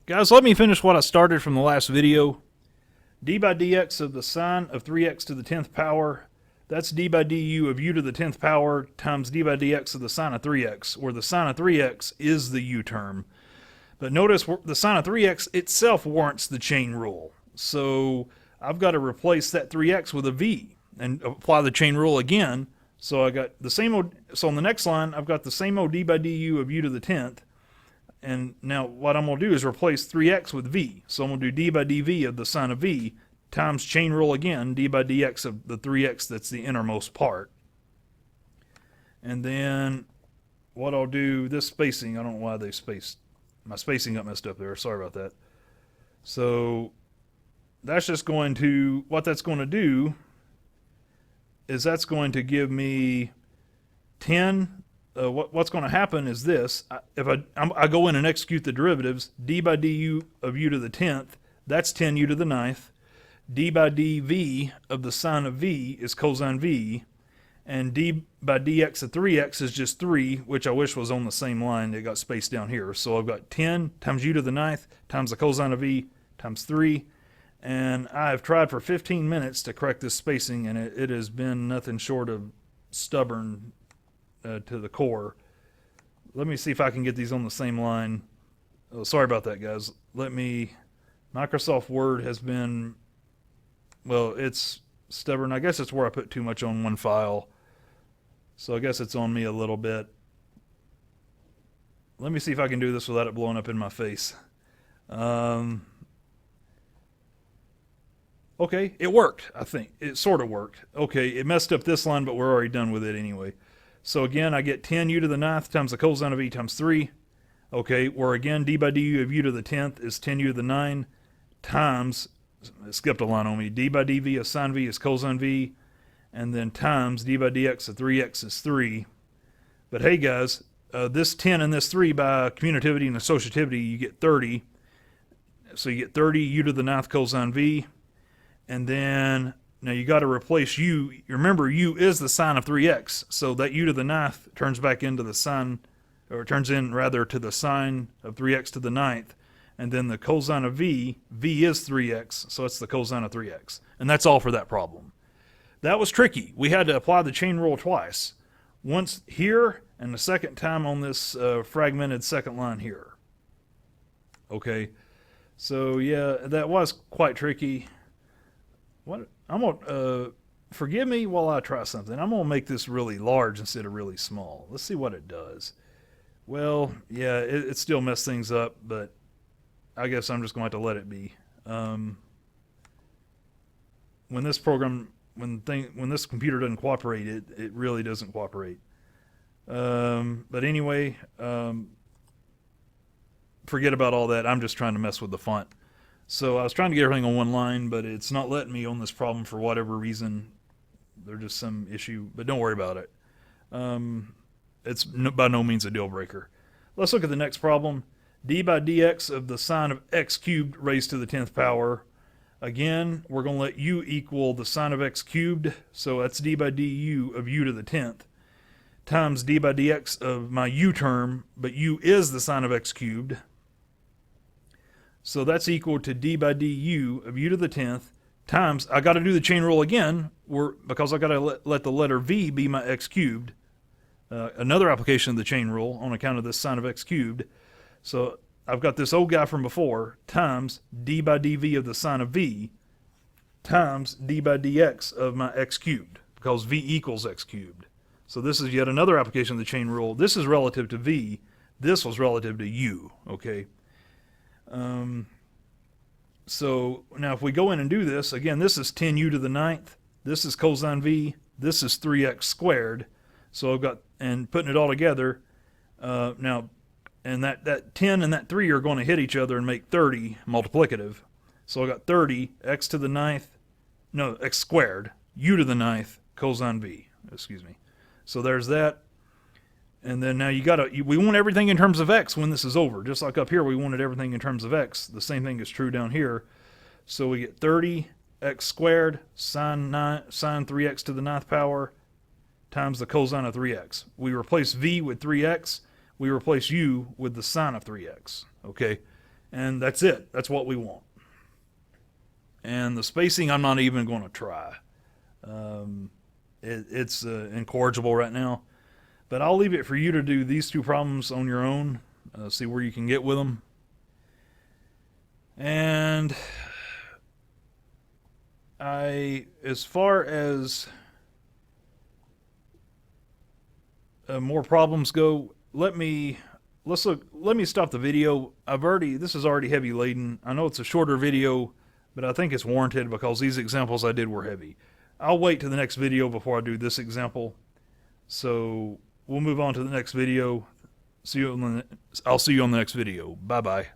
Guys, let me finish what I started from the last video. D by dx of the sine of 3x to the 10th power, that's d by du of u to the 10th power times d by dx of the sine of 3x, where the sine of 3x is the u term. But notice the sine of 3x itself warrants the chain rule. So I've got to replace that 3x with a v and apply the chain rule again. So I got the same, so on the next line, I've got the same old d by du of u to the 10th. And now what I'm going to do is replace 3x with v. So I'm going to do d by dv of the sine of v times chain rule again, d by dx of the 3x that's the innermost part. And then what I'll do, this spacing, I don't know why they spaced. My spacing got messed up there. Sorry about that. So that's just going to, what that's going to do is that's going to give me 10. What's going to happen is this. If I go in and execute the derivatives, d by du of u to the 10th, that's 10u to the 9th. D by dv of the sine of v is cosine v. And d by dx of 3x is just 3, which I wish was on the same line. It got spaced down here. So I've got 10 times u to the 9th times the cosine of v times 3. And I've tried for 15 minutes to correct this spacing, and it has been nothing short of stubborn to the core. Let me see if I can get these on the same line. Oh, sorry about that, guys. Microsoft Word has been, well, it's stubborn. I guess it's where I put too much on one file. So I guess it's on me a little bit. Let me see if I can do this without it blowing up in my face. Okay, it worked, I think. It sort of worked. Okay, it messed up this line, but we're already done with it anyway. So again, I get 10u to the 9th times the cosine of v times 3. Okay, where again, d by du of u to the 10th is 10u to the 9 times, it skipped a line on me, d by dv of sine v is cosine v, and then times d by dx of 3x is 3. But hey guys, this 10 and this 3 by commutativity and associativity, you get 30. So you get 30 u to the 9th cosine v, and then now you got to replace u. Remember, u is the sine of 3x, so that u to the 9th turns back into the sine, or turns in rather to the sine of 3x to the 9th, and then the cosine of v is 3x, so it's the cosine of 3x. And that's all for that problem. That was tricky. We had to apply the chain rule twice. Once here, and the second time on this fragmented second line here. Okay, so yeah, that was quite tricky. What I'm gonna forgive me while I try something. I'm gonna make this really large instead of really small. Let's see what it does. Well, yeah, it still messed things up, but I guess I'm just going to have to let it be. When this program, when this computer doesn't cooperate, it really doesn't cooperate. But anyway, forget about all that. I'm just trying to mess with the font. So I was trying to get everything on one line, but it's not letting me on this problem for whatever reason. There's just some issue, but don't worry about it. It's by no means a deal breaker. Let's look at the next problem. D by dx of the sine of x cubed raised to the 10th power. Again, we're going to let u equal the sine of x cubed, so that's d by du of u to the 10th, times d by dx of my u term, but u is the sine of x cubed. So that's equal to d by du of u to the 10th times, I got to do the chain rule again, because I got to let the letter v be my x cubed. Another application of the chain rule on account of this sine of x cubed. So I've got this old guy from before times d by dv of the sine of v times d by dx of my x cubed, because v equals x cubed. So this is yet another application of the chain rule. This is relative to v. This was relative to u. Okay. So now if we go in and do this, again, this is 10u to the 9th. This is cosine v. This is 3x squared. So I've got, and putting it all together, now, and that 10 and that 3 are going to hit each other and make 30 multiplicative. So I got 30 x to the 9th, no, x squared, u to the 9th, cosine v, excuse me. So there's that. And then now we want everything in terms of x when this is over. Just like up here, we wanted everything in terms of x. The same thing is true down here. So we get 30 x squared sine 3x to the 9th power times the cosine of 3x. We replace v with 3x. We replace u with the sine of 3x. Okay? And that's it. That's what we want. And the spacing, I'm not even going to try. It's incorrigible right now. But I'll leave it for you to do these two problems on your own. See where you can get with them. And as far as more problems go, let me stop the video. This is already heavy laden. I know it's a shorter video, but I think it's warranted because these examples I did were heavy. I'll wait to the next video before I do this example. So we'll move on to the next video. I'll see you on the next video. Bye bye.